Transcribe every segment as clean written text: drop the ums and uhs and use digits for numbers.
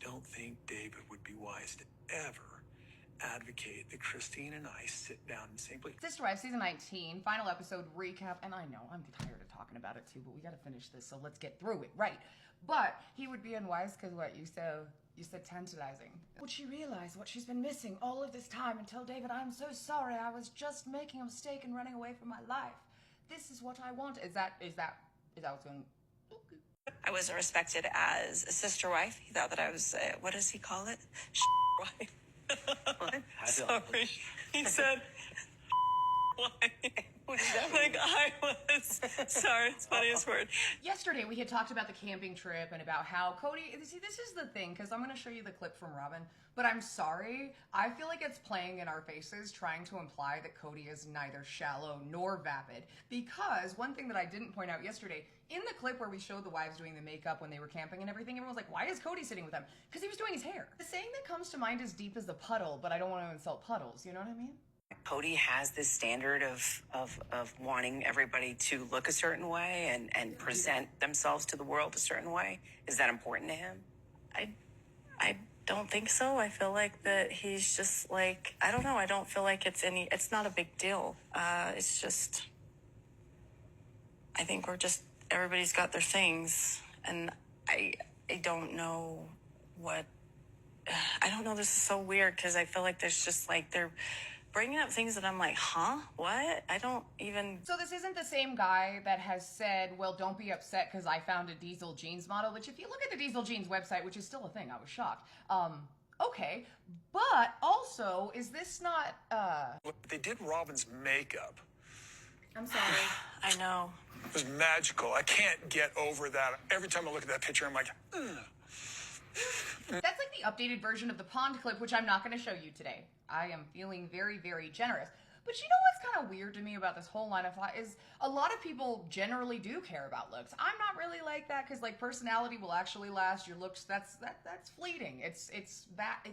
don't think David would be wise to ever advocate that Christine and I sit down in the same place. Sister Wives, season 19, final episode recap. And I know I'm tired of talking about it too, but we got to finish this, so let's get through it, right? But he would be unwise because what you said tantalizing. Would she realize what she's been missing all of this time and tell David, I'm so sorry, I was just making a mistake and running away from my life. This is what I want. Is that what's going? Okay. I wasn't respected as a sister wife. He thought that I was, what does he call it? Wife. What? Sorry. He said, what is that? Like I was, sorry, it's the funniest word. Yesterday we had talked about the camping trip and about how Kody, see, this is the thing, because I'm going to show you the clip from Robyn, but I'm sorry, I feel like it's playing in our faces, trying to imply that Kody is neither shallow nor vapid, because one thing that I didn't point out yesterday, in the clip where we showed the wives doing the makeup when they were camping and everything, everyone was like, why is Kody sitting with them? Because he was doing his hair. The saying that comes to mind is deep as the puddle, but I don't want to insult puddles, you know what I mean? Kody has this standard of wanting everybody to look a certain way and present themselves to the world a certain way. Is that important to him? I don't think so. I feel like that he's just like, I don't know. I don't feel like it's not a big deal. It's just, I think everybody's got their things, and I don't know I don't know. This is so weird because I feel like there's just like, they're bringing up things that I'm like, huh? What? I don't even... So this isn't the same guy that has said, well, don't be upset because I found a Diesel Jeans model, which if you look at the Diesel Jeans website, which is still a thing, I was shocked. Okay, but also, is this not... They did Robyn's makeup. I'm sorry. I know. It was magical. I can't get over that. Every time I look at that picture, I'm like, ugh. That's like the updated version of the pond clip, which I'm not going to show you today. I am feeling very, very generous. But you know what's kind of weird to me about this whole line of thought is a lot of people generally do care about looks. I'm not really like that because like personality will actually last. Your looks, that's fleeting. It's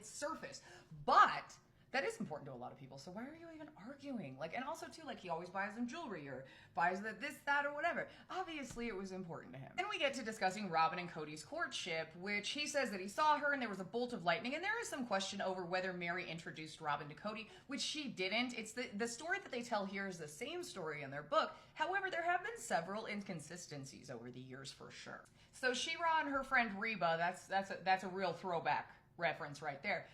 surface. But that is important to a lot of people. So why are you even arguing? Like, and also too, like he always buys them jewelry or buys this, that, or whatever. Obviously it was important to him. Then we get to discussing Robyn and Kody's courtship, which he says that he saw her and there was a bolt of lightning. And there is some question over whether Meri introduced Robyn to Kody, which she didn't. It's the story that they tell here is the same story in their book. However, there have been several inconsistencies over the years for sure. So She-Ra and her friend Reba, that's a real throwback reference right there.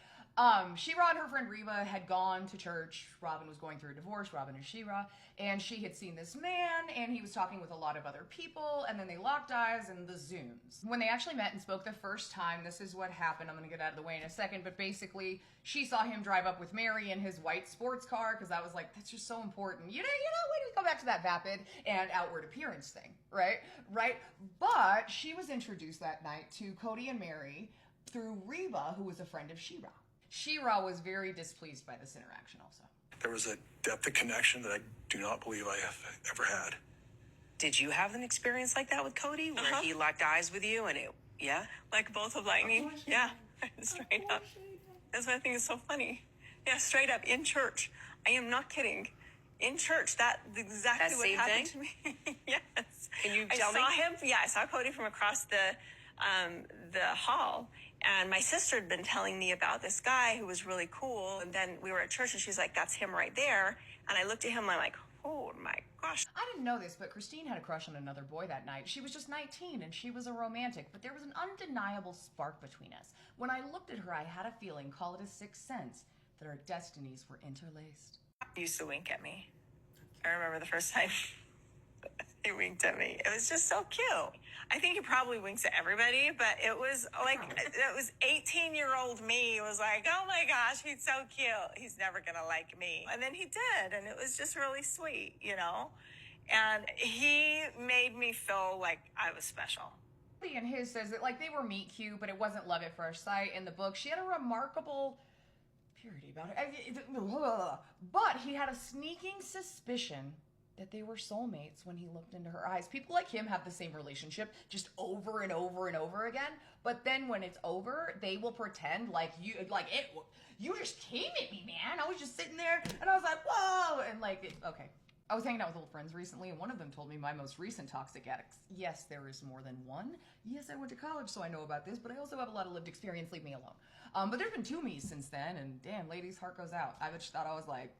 She-Ra and her friend Reba had gone to church. Robyn was going through a divorce, Robyn and She-Ra, and she had seen this man, and he was talking with a lot of other people, and then they locked eyes and the zooms. When they actually met and spoke the first time, this is what happened. I'm gonna get out of the way in a second, but basically, she saw him drive up with Meri in his white sports car, because that was like, that's just so important. You know, we go back to that vapid and outward appearance thing, right? But she was introduced that night to Kody and Meri through Reba, who was a friend of She-Ra. She-Ra was very displeased by this interaction also. There was a depth of connection that I do not believe I have ever had. Did you have an experience like that with Kody where he locked eyes with you and yeah? Like both of lightning? Yeah, straight up. That's what I think is so funny. Yeah, straight up in church. I am not kidding. In church, that's exactly what happened to me. Yes. Can you tell me? I saw him. Yeah, I saw Kody from across the hall, and my sister had been telling me about this guy who was really cool, and then we were at church and she's like, that's him right there. And I looked at him and I'm like, oh my gosh. I didn't know this, but Christine had a crush on another boy that night. She was just 19 and she was a romantic, but there was an undeniable spark between us. When I looked at her, I had a feeling, call it a sixth sense, that our destinies were interlaced. He used to wink at me. I remember the first time he winked at me. It was just so cute. I think he probably winks at everybody, but it was like, it was 18-year-old me was like, oh my gosh, he's so cute. He's never gonna like me. And then he did, and it was just really sweet, you know? And he made me feel like I was special. And his says that like they were meet cute, but it wasn't love at first sight. In the book, she had a remarkable purity about it. But he had a sneaking suspicion that they were soulmates when he looked into her eyes. People like him have the same relationship just over and over and over again. But then when it's over, they will pretend like you just came at me, man. I was just sitting there and I was like, whoa. And like, okay. I was hanging out with old friends recently, and one of them told me my most recent toxic ex. Yes, there is more than one. Yes, I went to college, so I know about this, but I also have a lot of lived experience. Leave me alone. But there's been 2 me's since then, and damn, ladies, heart goes out. I just thought I was like,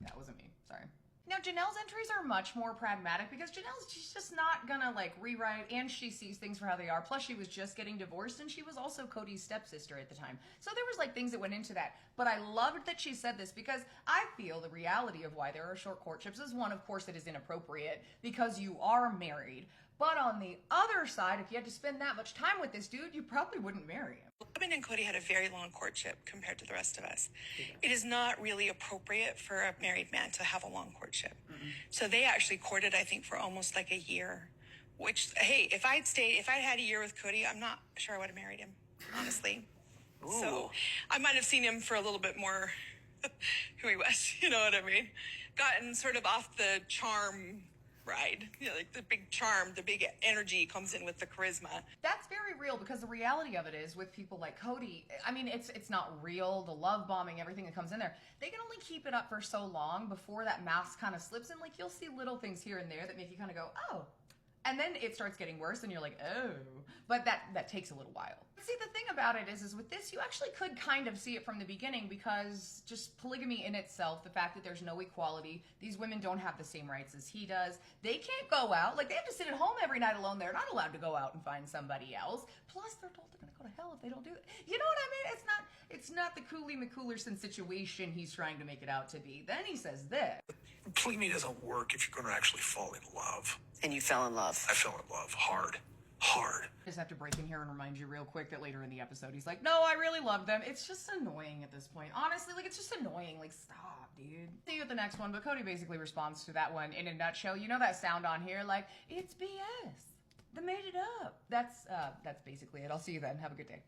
that wasn't me. Sorry. Now, Janelle's entries are much more pragmatic because she's just not gonna like rewrite, and she sees things for how they are. Plus, she was just getting divorced, and she was also Kody's stepsister at the time. So there was like things that went into that. But I loved that she said this because I feel the reality of why there are short courtships is one, of course, it is inappropriate because you are married. But on the other side, if you had to spend that much time with this dude, you probably wouldn't marry him. Robyn and Kody had a very long courtship compared to the rest of us. It is not really appropriate for a married man to have a long courtship. So they actually courted, I think, for almost like a year. Which, hey, if I'd had a year with Kody, I'm not sure I would have married him, honestly. Ooh. So I might have seen him for a little bit more who he was, you know what I mean? Gotten sort of off the charm ride, you know, like the big charm, the big energy comes in with the charisma. That's very real because the reality of it is with people like Kody, I mean, it's not real, the love bombing, everything that comes in there. They can only keep it up for so long before that mask kind of slips in. Like, you'll see little things here and there that make you kind of go, oh. And then it starts getting worse and you're like, oh. But that takes a little while. See, the thing about it is with this, you actually could kind of see it from the beginning because just polygamy in itself, the fact that there's no equality, these women don't have the same rights as he does. They can't go out. Like, they have to sit at home every night alone. They're not allowed to go out and find somebody else. Plus, they're told they're going to go to hell if they don't do it. You know what I mean? It's not the Cooley McCoolerson situation he's trying to make it out to be. Then he says this. Polygamy doesn't work if you're going to actually fall in love. And you fell in love. I fell in love hard. Hard. I just have to break in here and remind you real quick that later in the episode he's like, no, I really love them. It's just annoying at this point. Honestly, like, it's just annoying. Like, stop, dude. See you at the next one, but Kody basically responds to that one in a nutshell. You know that sound on here? Like, it's BS. They made it up. That's basically it. I'll see you then. Have a good day.